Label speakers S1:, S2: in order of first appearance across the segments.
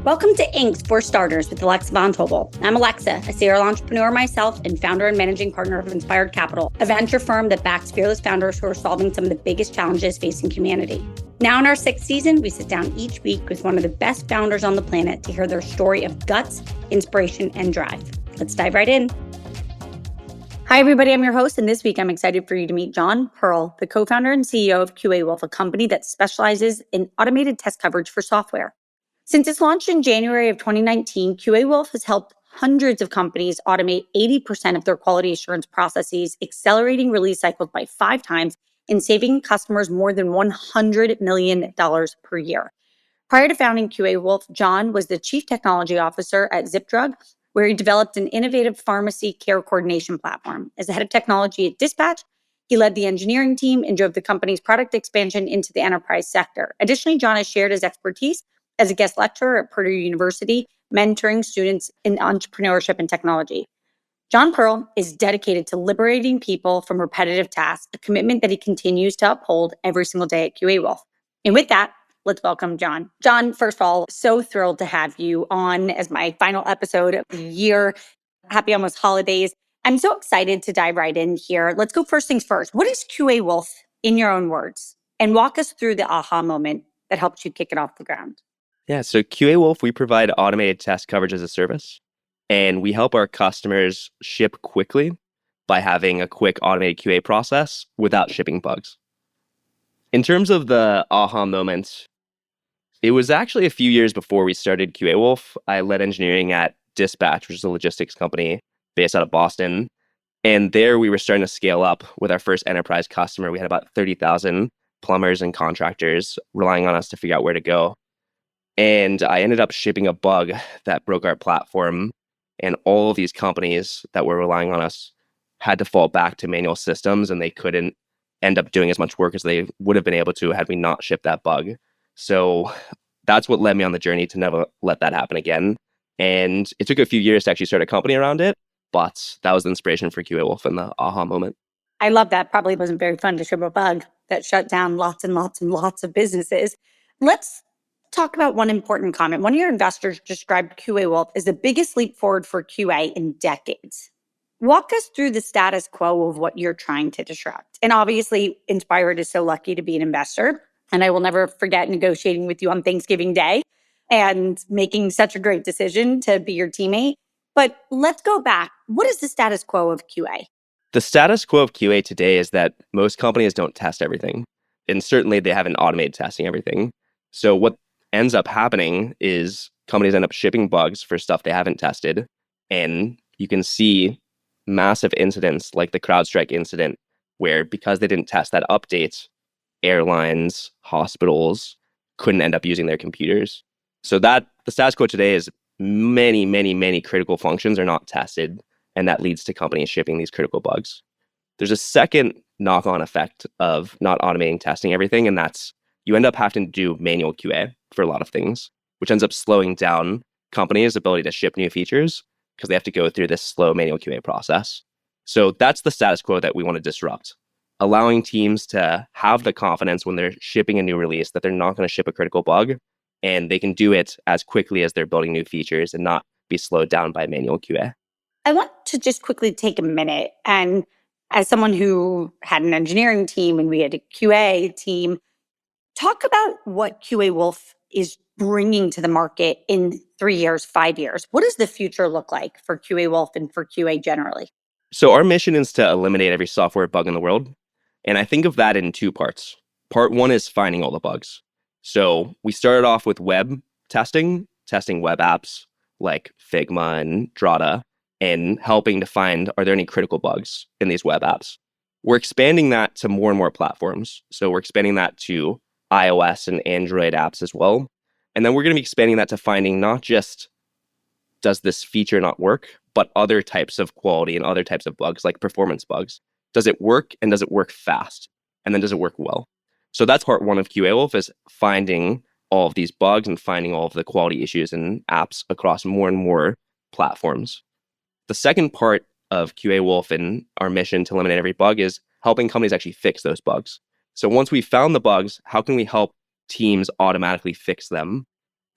S1: Welcome to Inc. for Starters with Alexa Von Tobel. I'm Alexa, a serial entrepreneur myself and founder and managing partner of Inspired Capital, a venture firm that backs fearless founders who are solving some of the biggest challenges facing humanity. Now in our 6th season, we sit down each week with one of the best founders on the planet to hear their story of guts, inspiration, and drive. Let's dive right in. Hi, everybody. I'm your host, and this week I'm excited for you to meet Jon Perl, the co-founder and CEO of QA Wolf, a company that specializes in automated test coverage for software. Since its launch in January of 2019, QA Wolf has helped hundreds of companies automate 80% of their quality assurance processes, accelerating release cycles by 5 times and saving customers more than $100 million per year. Prior to founding QA Wolf, Jon was the chief technology officer at ZipDrug, where he developed an innovative pharmacy care coordination platform. As the head of technology at Dispatch, he led the engineering team and drove the company's product expansion into the enterprise sector. Additionally, Jon has shared his expertise as a guest lecturer at Purdue University, mentoring students in entrepreneurship and technology. Jon Perl is dedicated to liberating people from repetitive tasks, a commitment that he continues to uphold every single day at QA Wolf. And with that, let's welcome Jon. Jon, first of all, so thrilled to have you on as my final episode of the year. Happy almost holidays. I'm so excited to dive right in here. Let's go first things first. What is QA Wolf in your own words? And walk us through the aha moment that helped you kick it off the ground.
S2: Yeah, so QA Wolf, we provide automated test coverage as a service, and we help our customers ship quickly by having a quick automated QA process without shipping bugs. In terms of the aha moment, it was actually a few years before we started QA Wolf. I led engineering at Dispatch, which is a logistics company based out of Boston. And there we were starting to scale up with our first enterprise customer. We had about 30,000 plumbers and contractors relying on us to figure out where to go. And I ended up shipping a bug that broke our platform. And all of these companies that were relying on us had to fall back to manual systems, and they couldn't end up doing as much work as they would have been able to had we not shipped that bug. So that's what led me on the journey to never let that happen again. And it took a few years to actually start a company around it, but that was the inspiration for QA Wolf and the aha moment.
S1: I love that. Probably wasn't very fun to ship a bug that shut down lots and lots and lots of businesses. Let's talk about one important comment. One of your investors described QA Wolf as the biggest leap forward for QA in decades. Walk us through the status quo of what you're trying to disrupt. And obviously, Inspired is so lucky to be an investor. And I will never forget negotiating with you on Thanksgiving Day and making such a great decision to be your teammate. But let's go back. What is the status quo of QA?
S2: The status quo of QA today is that most companies don't test everything. And certainly they haven't automated testing everything. So what ends up happening is companies end up shipping bugs for stuff they haven't tested. And you can see massive incidents like the CrowdStrike incident, where because they didn't test that update, airlines, hospitals couldn't end up using their computers. So that the status quo today is many critical functions are not tested, and that leads to companies shipping these critical bugs. There's a second knock-on effect of not automating testing everything, and that's you end up having to do manual QA for a lot of things, which ends up slowing down companies' ability to ship new features because they have to go through this slow manual QA process. So that's the status quo that we want to disrupt, allowing teams to have the confidence when they're shipping a new release that they're not going to ship a critical bug, and they can do it as quickly as they're building new features and not be slowed down by manual QA.
S1: I want to just quickly take a minute, and as someone who had an engineering team and we had a QA team, talk about what QA Wolf is bringing to the market in 3 years, 5 years. What does the future look like for QA Wolf and for QA generally?
S2: So our mission is to eliminate every software bug in the world. And I think of that in 2 parts. Part 1 is finding all the bugs. So we started off with web testing web apps like Figma and Drata, and helping to find, are there any critical bugs in these web apps? We're expanding that to more and more platforms. So we're expanding that to iOS and Android apps as well. And then we're going to be expanding that to finding not just does this feature not work, but other types of quality and other types of bugs like performance bugs. Does it work, and does it work fast? And then does it work well? So that's part 1 of QA Wolf, is finding all of these bugs and finding all of the quality issues in apps across more and more platforms. The second part of QA Wolf and our mission to eliminate every bug is helping companies actually fix those bugs. So once we've found the bugs, how can we help teams automatically fix them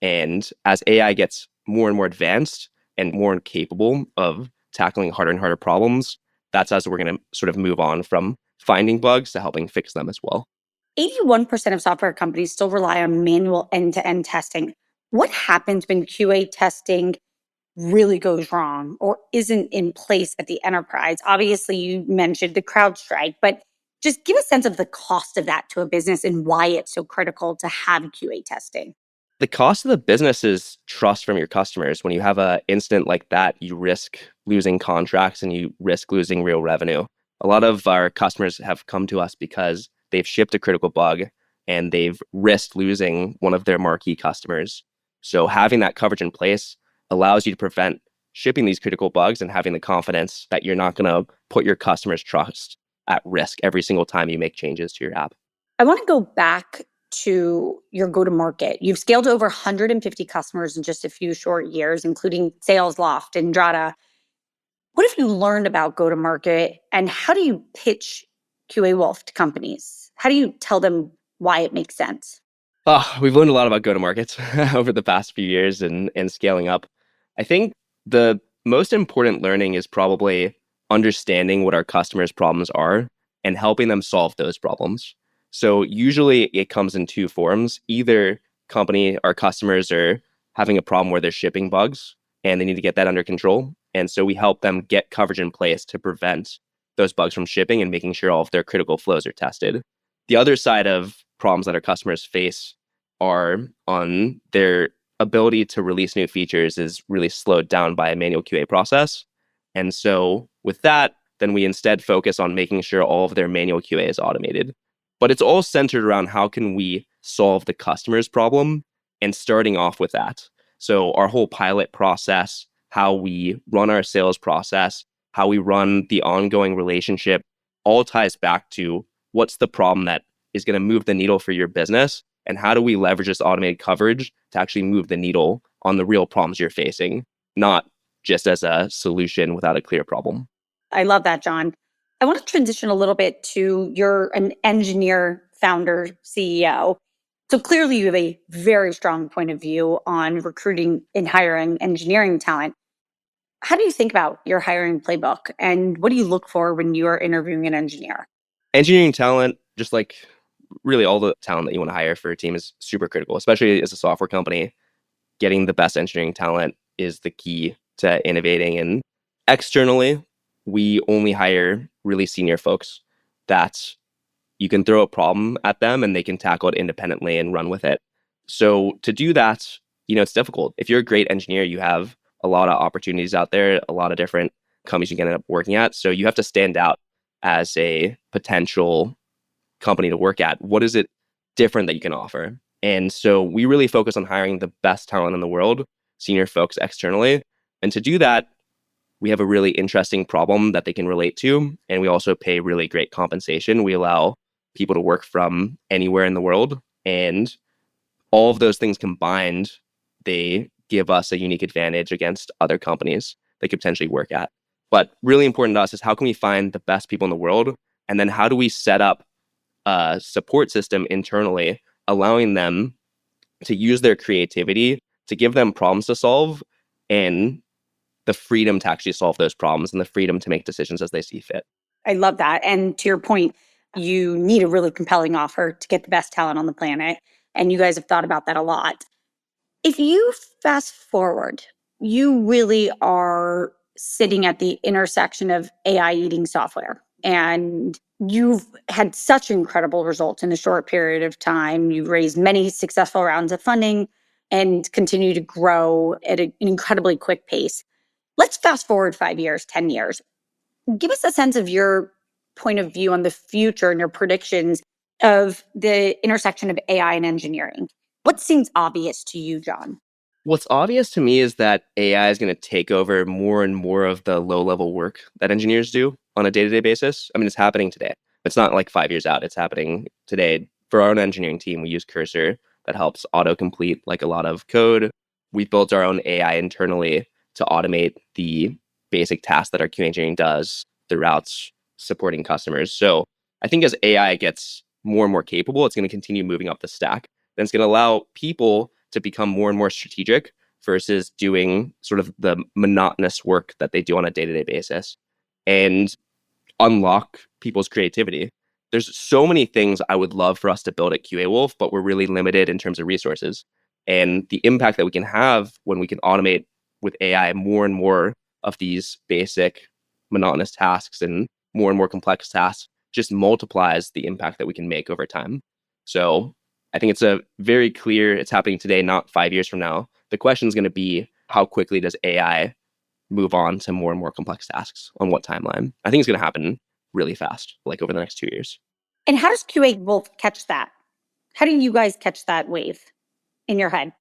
S2: And as AI gets more and more advanced and more capable of tackling harder and harder problems, that's as we're going to sort of move on from finding bugs to helping fix them as well.
S1: 81% of software companies still rely on manual end-to-end testing. What happens when QA testing really goes wrong or isn't in place at the enterprise? Obviously, you mentioned the CrowdStrike, but just give a sense of the cost of that to a business and why it's so critical to have QA testing.
S2: The cost of the business is trust from your customers. When you have an incident like that, you risk losing contracts and you risk losing real revenue. A lot of our customers have come to us because they've shipped a critical bug and they've risked losing one of their marquee customers. So having that coverage in place allows you to prevent shipping these critical bugs and having the confidence that you're not going to put your customers' trust at risk every single time you make changes to your app.
S1: I want to go back to your go to market. You've scaled to over 150 customers in just a few short years, including SalesLoft and Drata. What have you learned about go to market and how do you pitch QA Wolf to companies? How do you tell them why it makes sense?
S2: Oh, we've learned a lot about go-to-markets over the past few years and scaling up. I think the most important learning is probably understanding what our customers' problems are and helping them solve those problems. So usually it comes in two forms. Either our customers are having a problem where they're shipping bugs and they need to get that under control. And so we help them get coverage in place to prevent those bugs from shipping and making sure all of their critical flows are tested. The other side of problems that our customers face are on their ability to release new features is really slowed down by a manual QA process. And so with that, then we instead focus on making sure all of their manual QA is automated. But it's all centered around how can we solve the customer's problem and starting off with that. So our whole pilot process, how we run our sales process, how we run the ongoing relationship, all ties back to what's the problem that is going to move the needle for your business, and how do we leverage this automated coverage to actually move the needle on the real problems you're facing, not just as a solution without a clear problem.
S1: I love that, Jon. I want to transition a little bit to you're an engineer, founder, CEO. So clearly you have a very strong point of view on recruiting and hiring engineering talent. How do you think about your hiring playbook and what do you look for when you are interviewing an engineer?
S2: Engineering talent, just like really all the talent that you want to hire for a team, is super critical, especially as a software company. Getting the best engineering talent is the key to innovating. And externally, we only hire really senior folks that you can throw a problem at them and they can tackle it independently and run with it. So to do that, it's difficult. If you're a great engineer, you have a lot of opportunities out there, a lot of different companies you can end up working at. So you have to stand out as a potential company to work at. What is it different that you can offer? And so we really focus on hiring the best talent in the world, senior folks externally. And to do that, we have a really interesting problem that they can relate to. And we also pay really great compensation. We allow people to work from anywhere in the world. And all of those things combined, they give us a unique advantage against other companies they could potentially work at. But really important to us is how can we find the best people in the world? And then how do we set up a support system internally, allowing them to use their creativity to give them problems to solve and the freedom to actually solve those problems and the freedom to make decisions as they see fit.
S1: I love that. And to your point, you need a really compelling offer to get the best talent on the planet. And you guys have thought about that a lot. If you fast forward, you really are sitting at the intersection of AI eating software. And you've had such incredible results in a short period of time. You've raised many successful rounds of funding and continue to grow at an incredibly quick pace. Let's fast forward 5 years, 10 years. Give us a sense of your point of view on the future and your predictions of the intersection of AI and engineering. What seems obvious to you, Jon?
S2: What's obvious to me is that AI is going to take over more and more of the low-level work that engineers do on a day-to-day basis. I mean, it's happening today. It's not like 5 years out. It's happening today. For our own engineering team, we use Cursor that helps autocomplete like a lot of code. We built our own AI internally to automate the basic tasks that our QA engineering does, the routes supporting customers. So I think as AI gets more and more capable, it's going to continue moving up the stack. Then it's going to allow people to become more and more strategic versus doing sort of the monotonous work that they do on a day-to-day basis and unlock people's creativity. There's so many things I would love for us to build at QA Wolf, but we're really limited in terms of resources. And the impact that we can have when we can automate with AI more and more of these basic monotonous tasks and more complex tasks just multiplies the impact that we can make over time. So I think it's a very clear, it's happening today, not 5 years from now. The question is going to be, how quickly does AI move on to more and more complex tasks on what timeline? I think it's going to happen really fast, like over the next 2 years.
S1: And how does QA Wolf catch that? How do you guys catch that wave in your head?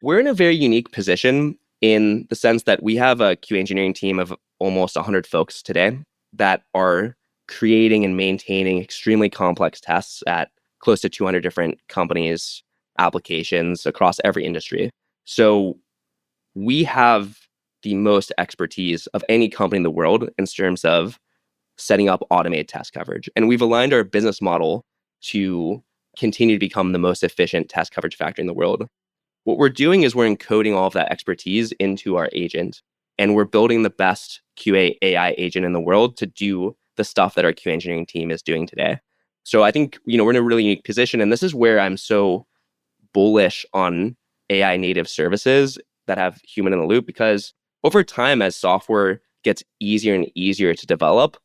S2: We're in a very unique position in the sense that we have a QA engineering team of almost 100 folks today that are creating and maintaining extremely complex tests at close to 200 different companies, applications across every industry. So we have the most expertise of any company in the world in terms of setting up automated test coverage. And we've aligned our business model to continue to become the most efficient test coverage factory in the world. What we're doing is we're encoding all of that expertise into our agent, and we're building the best QA AI agent in the world to do the stuff that our QA engineering team is doing today. So I think, we're in a really unique position, and this is where I'm so bullish on AI native services that have human in the loop, because over time, as software gets easier and easier to develop,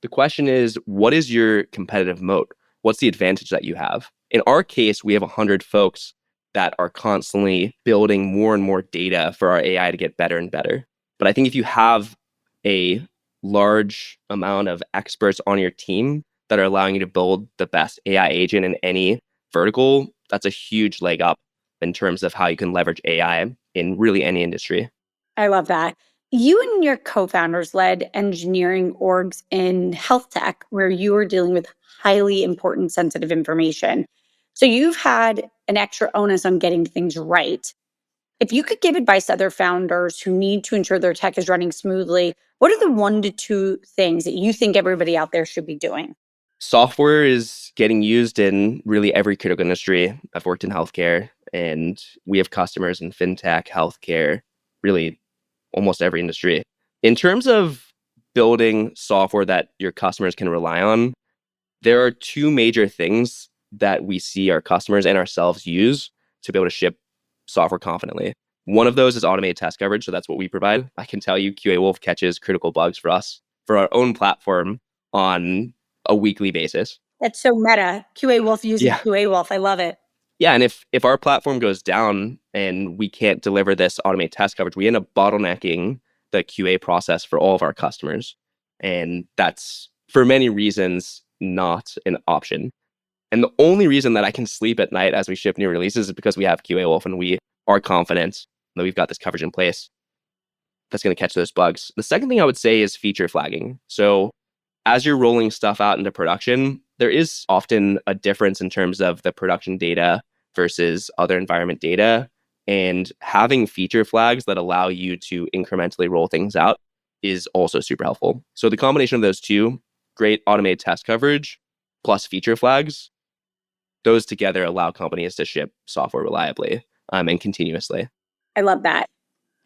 S2: the question is, what is your competitive moat? What's the advantage that you have? In our case, we have 100 folks that are constantly building more and more data for our AI to get better and better. But I think if you have a large amount of experts on your team that are allowing you to build the best AI agent in any vertical, that's a huge leg up in terms of how you can leverage AI in really any industry.
S1: I love that. You and your co-founders led engineering orgs in health tech, where you were dealing with highly important sensitive information. So you've had an extra onus on getting things right. If you could give advice to other founders who need to ensure their tech is running smoothly, what are the 1 to 2 things that you think everybody out there should be doing?
S2: Software is getting used in really every critical industry. I've worked in healthcare, and we have customers in fintech, healthcare, really almost every industry. In terms of building software that your customers can rely on, there are 2 major things that we see our customers and ourselves use to be able to ship software confidently. One of those is automated test coverage. So that's what we provide. I can tell you QA Wolf catches critical bugs for us for our own platform on a weekly basis.
S1: That's so meta. QA Wolf using
S2: Yeah.
S1: QA Wolf. I love it.
S2: Yeah. And if our platform goes down and we can't deliver this automated test coverage, we end up bottlenecking the QA process for all of our customers. And that's, for many reasons, not an option. And the only reason that I can sleep at night as we ship new releases is because we have QA Wolf and we are confident that we've got this coverage in place that's going to catch those bugs. The second thing I would say is feature flagging. So as you're rolling stuff out into production, there is often a difference in terms of the production data versus other environment data. And having feature flags that allow you to incrementally roll things out is also super helpful. So the combination of those 2, great automated test coverage plus feature flags, those together allow companies to ship software reliably and continuously.
S1: I love that.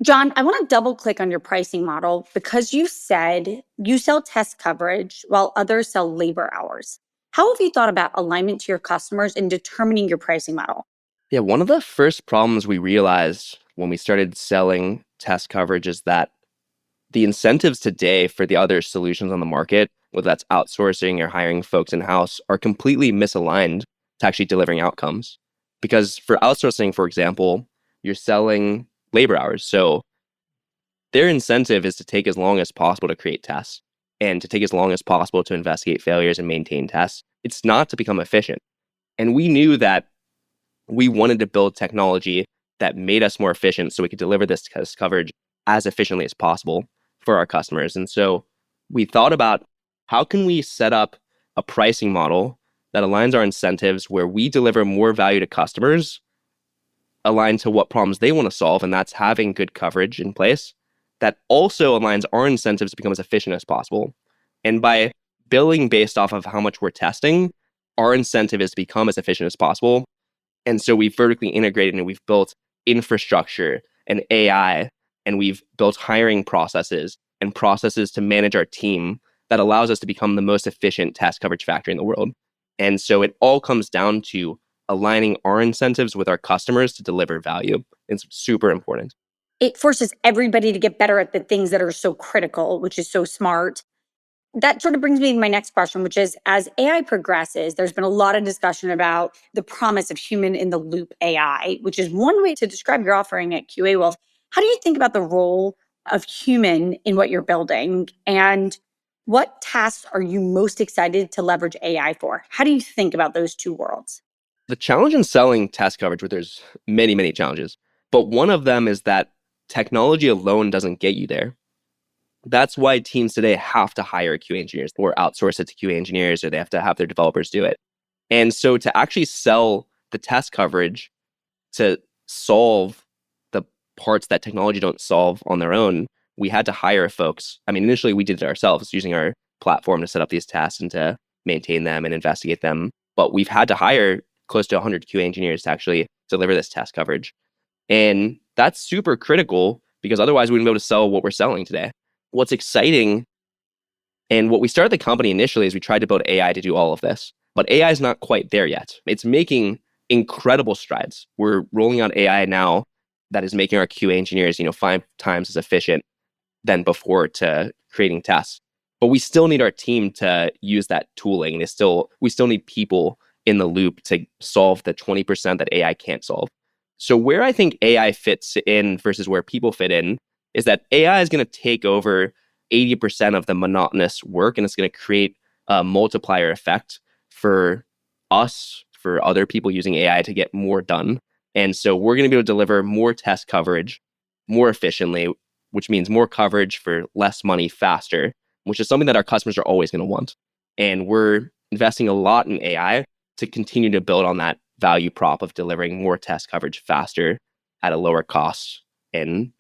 S1: Jon, I want to double click on your pricing model because you said you sell test coverage while others sell labor hours. How have you thought about alignment to your customers in determining your pricing model?
S2: Yeah, one of the first problems we realized when we started selling test coverage is that the incentives today for the other solutions on the market, whether that's outsourcing or hiring folks in-house, are completely misaligned to actually delivering outcomes. Because for outsourcing, for example, you're selling labor hours. So their incentive is to take as long as possible to create tests and to take as long as possible to investigate failures and maintain tests. It's not to become efficient. And we knew that we wanted to build technology that made us more efficient so we could deliver this test coverage as efficiently as possible for our customers. And so we thought about, how can we set up a pricing model that aligns our incentives where we deliver more value to customers, aligned to what problems they want to solve, and that's having good coverage in place, that also aligns our incentives to become as efficient as possible. And by billing based off of how much we're testing, our incentive is to become as efficient as possible. And so we've vertically integrated and we've built infrastructure and AI, and we've built hiring processes and processes to manage our team that allows us to become the most efficient task coverage factory in the world. And so it all comes down to aligning our incentives with our customers to deliver value. It's super important.
S1: It forces everybody to get better at the things that are so critical, which is so smart. That sort of brings me to my next question, which is, as AI progresses, there's been a lot of discussion about the promise of human in the loop AI, which is one way to describe your offering at QA Wolf. How do you think about the role of human in what you're building? And what tasks are you most excited to leverage AI for? How do you think about those two worlds?
S2: The challenge in selling task coverage, where there's many, many challenges, but one of them is that technology alone doesn't get you there. That's why teams today have to hire QA engineers or outsource it to QA engineers, or they have to have their developers do it. And so to actually sell the test coverage to solve the parts that technology don't solve on their own, we had to hire folks. I mean, initially we did it ourselves using our platform to set up these tasks and to maintain them and investigate them. But we've had to hire close to 100 QA engineers to actually deliver this test coverage. And that's super critical because otherwise we wouldn't be able to sell what we're selling today. What's exciting and what we started the company initially is we tried to build AI to do all of this, but AI is not quite there yet. It's making incredible strides. We're rolling out AI now that is making our QA engineers, 5 times as efficient than before to creating tests. But we still need our team to use that tooling. We still need people in the loop to solve the 20% that AI can't solve. So where I think AI fits in versus where people fit in is that AI is going to take over 80% of the monotonous work, and it's going to create a multiplier effect for us, for other people using AI to get more done. And so we're going to be able to deliver more test coverage more efficiently, which means more coverage for less money faster, which is something that our customers are always going to want. And we're investing a lot in AI to continue to build on that value prop of delivering more test coverage faster at a lower cost. And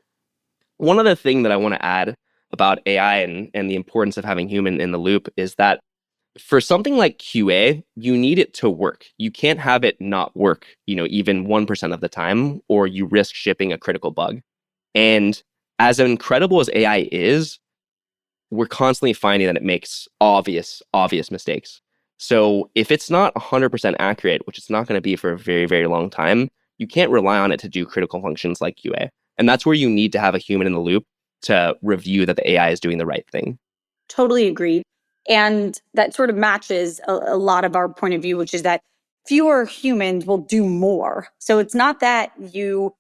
S2: one other thing that I want to add about AI and the importance of having human in the loop is that for something like QA, you need it to work. You can't have it not work, even 1% of the time, or you risk shipping a critical bug. And as incredible as AI is, we're constantly finding that it makes obvious mistakes. So if it's not 100% accurate, which it's not going to be for a very, very long time, you can't rely on it to do critical functions like QA. And that's where you need to have a human in the loop to review that the AI is doing the right thing.
S1: Totally agreed. And that sort of matches a lot of our point of view, which is that fewer humans will do more. So it's not that you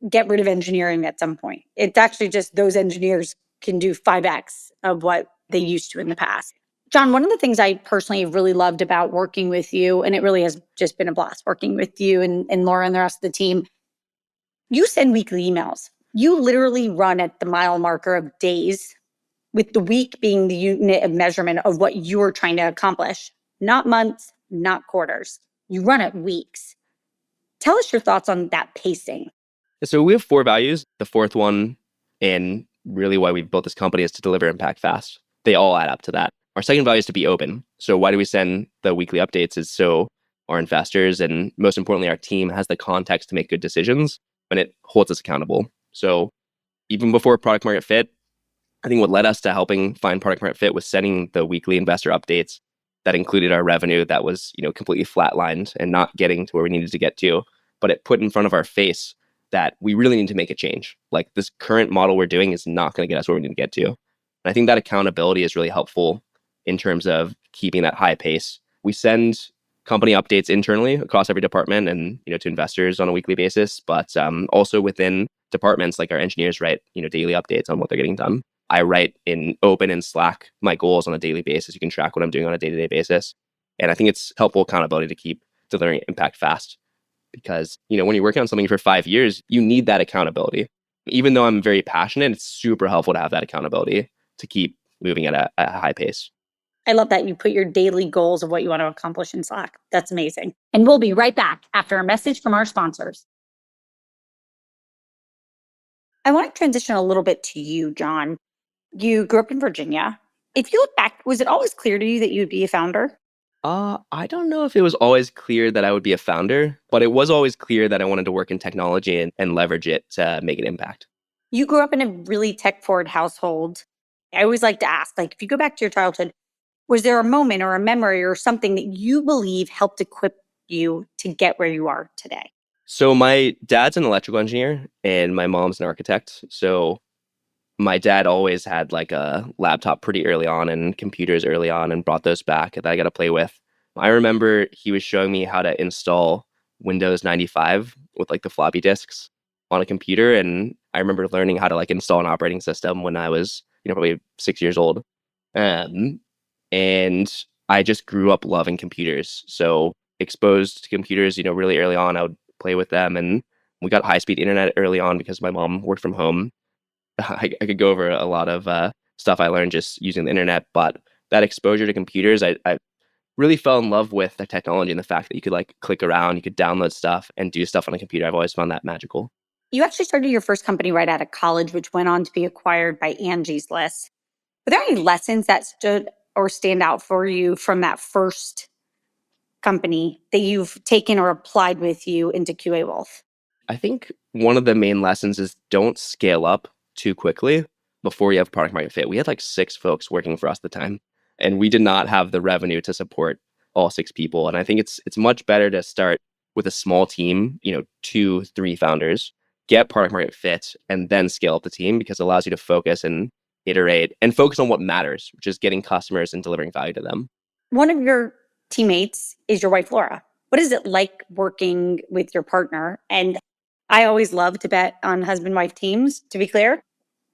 S1: get rid of engineering at some point. It's actually just those engineers can do 5x of what they used to in the past. Jon, one of the things I personally really loved about working with you, and it really has just been a blast working with you and Laura and the rest of the team, you send weekly emails. You literally run at the mile marker of days, with the week being the unit of measurement of what you're trying to accomplish, not months, not quarters. You run at weeks. Tell us your thoughts on that pacing.
S2: So we have 4 values. The fourth one, and really why we've built this company, is to deliver impact fast. They all add up to that. Our second value is to be open. So why do we send the weekly updates? Is so our investors and most importantly, our team has the context to make good decisions, and it holds us accountable. So even before product market fit, I think what led us to helping find product market fit was sending the weekly investor updates that included our revenue that was, completely flatlined and not getting to where we needed to get to. But it put in front of our face that we really need to make a change. Like, this current model we're doing is not going to get us where we need to get to. And I think that accountability is really helpful in terms of keeping that high pace. We send company updates internally across every department and, to investors on a weekly basis, but also within departments, like our engineers write, daily updates on what they're getting done. I write in Open and Slack my goals on a daily basis. You can track what I'm doing on a day-to-day basis. And I think it's helpful accountability to keep delivering impact fast. Because, when you're working on something for 5 years, you need that accountability. Even though I'm very passionate, it's super helpful to have that accountability to keep moving at a high pace.
S1: I love that you put your daily goals of what you want to accomplish in Slack. That's amazing. And we'll be right back after a message from our sponsors. I want to transition a little bit to you, Jon. You grew up in Virginia. If you look back, was it always clear to you that you would be a founder?
S2: I don't know if it was always clear that I would be a founder, but it was always clear that I wanted to work in technology and leverage it to make an impact.
S1: You grew up in a really tech forward household. I always like to ask, like, if you go back to your childhood, was there a moment or a memory or something that you believe helped equip you to get where you are today?
S2: So my dad's an electrical engineer and my mom's an architect. So my dad always had like a laptop pretty early on and computers early on and brought those back that I got to play with. I remember he was showing me how to install Windows 95 with like the floppy disks on a computer. And I remember learning how to like install an operating system when I was, probably 6 years old. Um, and I just grew up loving computers. So exposed to computers, really early on, I would play with them. And we got high speed internet early on because my mom worked from home. I could go over a lot of stuff I learned just using the internet, but that exposure to computers, I really fell in love with the technology and the fact that you could like click around, you could download stuff and do stuff on a computer. I've always found that magical.
S1: You actually started your first company right out of college, which went on to be acquired by Angie's List. Were there any lessons that stood or stand out for you from that first company that you've taken or applied with you into QA Wolf?
S2: I think one of the main lessons is don't scale up too quickly before you have product market fit. We had like 6 folks working for us at the time, and we did not have the revenue to support all 6 people. And I think it's much better to start with a small team, 2, 3 founders, get product market fit, and then scale up the team because it allows you to focus and iterate and focus on what matters, which is getting customers and delivering value to them.
S1: One of your teammates is your wife, Laura. What is it like working with your partner? And I always love to bet on husband wife teams, to be clear.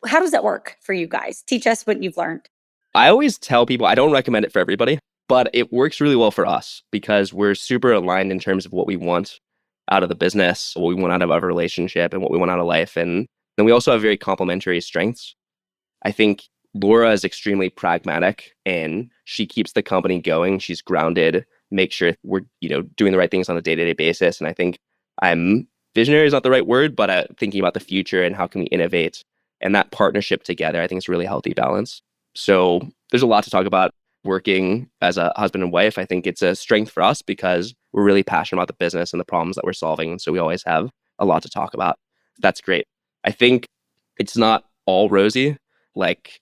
S1: How does that work for you guys? Teach us what you've learned.
S2: I always tell people I don't recommend it for everybody, but it works really well for us because we're super aligned in terms of what we want out of the business, what we want out of our relationship, and what we want out of life. And then we also have very complementary strengths. I think Laura is extremely pragmatic and she keeps the company going. She's grounded, make sure we're, doing the right things on a day-to-day basis. And I think I'm visionary is not the right word, but thinking about the future and how can we innovate and that partnership together, I think is a really healthy balance. So there's a lot to talk about working as a husband and wife. I think it's a strength for us because we're really passionate about the business and the problems that we're solving. And so we always have a lot to talk about. That's great. I think it's not all rosy. Like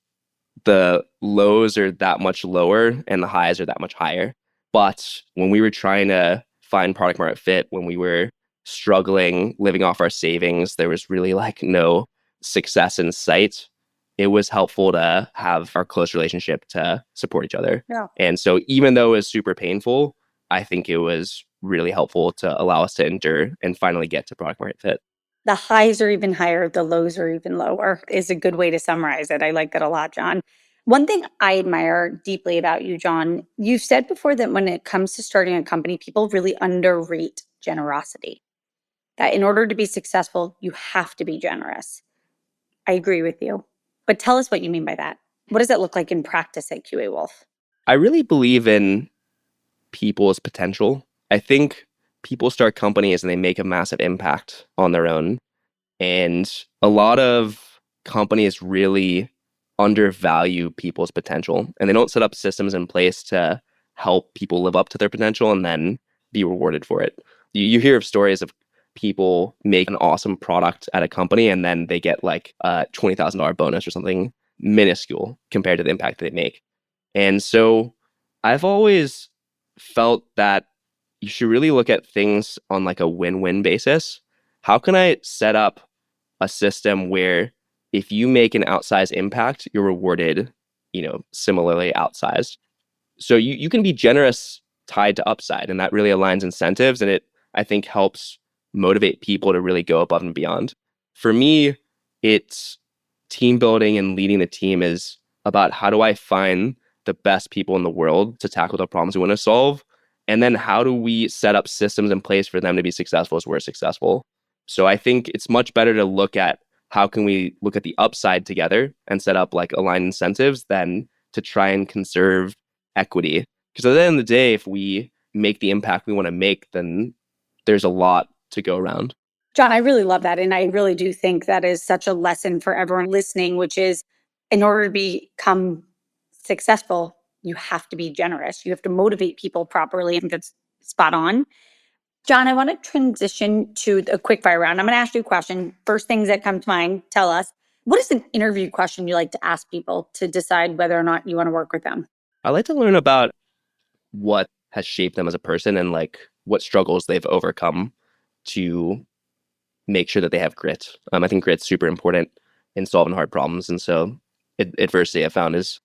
S2: the lows are that much lower and the highs are that much higher. But when we were trying to find product market fit, when we were struggling, living off our savings, there was really like no success in sight. It was helpful to have our close relationship to support each other.
S1: Yeah.
S2: And so even though it was super painful, I think it was really helpful to allow us to endure and finally get to product market fit.
S1: The highs are even higher, the lows are even lower, is a good way to summarize it. I like that a lot, John. One thing I admire deeply about you, John, you've said before that when it comes to starting a company, people really underrate generosity. That in order to be successful, you have to be generous. I agree with you. But tell us what you mean by that. What does that look like in practice at QA Wolf?
S2: I really believe in people's potential. I think people start companies and they make a massive impact on their own. And a lot of companies really undervalue people's potential and they don't set up systems in place to help people live up to their potential and then be rewarded for it. You hear of stories of people make an awesome product at a company and then they get like a $20,000 bonus or something minuscule compared to the impact they make. And so I've always felt that you should really look at things on like a win-win basis. How can I set up a system where if you make an outsized impact, you're rewarded, similarly outsized. So you can be generous tied to upside, and that really aligns incentives, and it I think helps motivate people to really go above and beyond. For me, it's team building and leading the team is about how do I find the best people in the world to tackle the problems we want to solve, and then how do we set up systems in place for them to be successful as we're successful. So I think it's much better to look at how can we look at the upside together and set up like aligned incentives than to try and conserve equity. Because at the end of the day, if we make the impact we want to make, then there's a lot to go around.
S1: John, I really love that. And I really do think that is such a lesson for everyone listening, which is in order to become successful, you have to be generous. You have to motivate people properly. I think that's spot on. Jon, I want to transition to a quick fire round. I'm going to ask you a question. First things that come to mind, tell us. What is an interview question you like to ask people to decide whether or not you want to work with them?
S2: I like to learn about what has shaped them as a person and like what struggles they've overcome to make sure that they have grit. I think grit's super important in solving hard problems. And so adversity I found is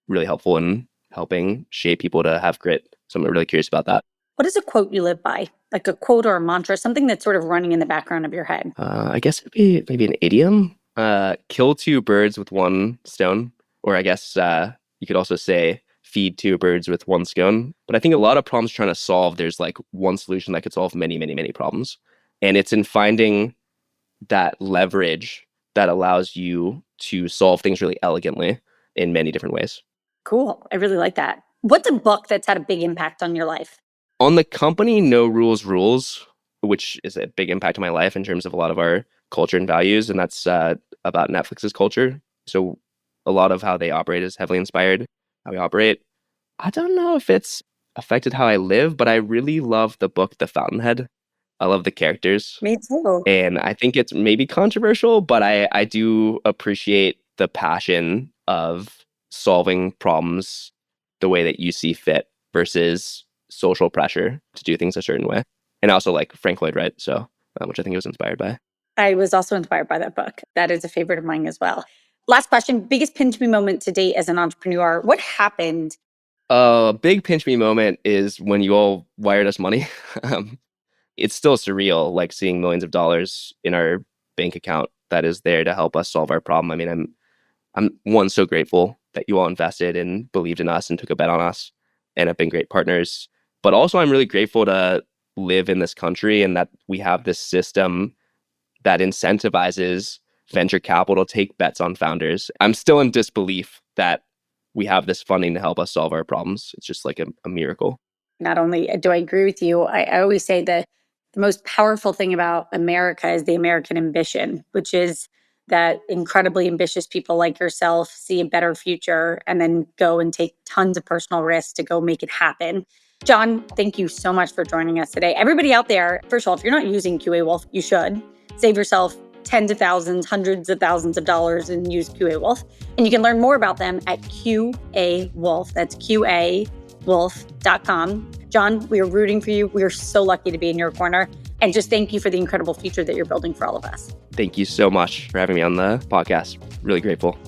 S2: really helpful in helping shape people to have grit. So I'm really curious about that.
S1: What is a quote you live by? Like a quote or a mantra, something that's sort of running in the background of your head?
S2: I guess it'd be maybe an idiom. Kill two birds with one stone. Or I guess you could also say feed two birds with one scone. But I think a lot of problems trying to solve, there's like one solution that could solve many, many, many problems. And it's in finding that leverage that allows you to solve things really elegantly in many different ways.
S1: Cool. I really like that. What's a book that's had a big impact on your life?
S2: On the company, No Rules Rules, which is a big impact on my life in terms of a lot of our culture and values. And that's about Netflix's culture. So a lot of how they operate is heavily inspired how we operate. I don't know if it's affected how I live, but I really love the book, The Fountainhead. I love the characters.
S1: Me too.
S2: And I think it's maybe controversial, but I do appreciate the passion of solving problems the way that you see fit versus social pressure to do things a certain way. And also like Frank Lloyd Wright, so which I think he was inspired by.
S1: I was also inspired by that book. That is a favorite of mine as well. Last question, biggest pinch me moment to date as an entrepreneur. What happened?
S2: A big pinch me moment is when you all wired us money. It's still surreal, like seeing millions of dollars in our bank account that is there to help us solve our problem. I mean, I'm so grateful that you all invested and believed in us and took a bet on us and have been great partners. But also, I'm really grateful to live in this country and that we have this system that incentivizes venture capital to take bets on founders. I'm still in disbelief that we have this funding to help us solve our problems. It's just like a miracle.
S1: Not only do I agree with you, I always say that the most powerful thing about America is the American ambition, which is that incredibly ambitious people like yourself see a better future and then go and take tons of personal risks to go make it happen. Jon, thank you so much for joining us today. Everybody out there, first of all, if you're not using QA Wolf, you should. Save yourself tens of thousands, hundreds of thousands of dollars and use QA Wolf. And you can learn more about them at QA Wolf. That's QAWolf.com. Jon, we are rooting for you. We are so lucky to be in your corner. And just thank you for the incredible future that you're building for all of us.
S2: Thank you so much for having me on the podcast. Really grateful.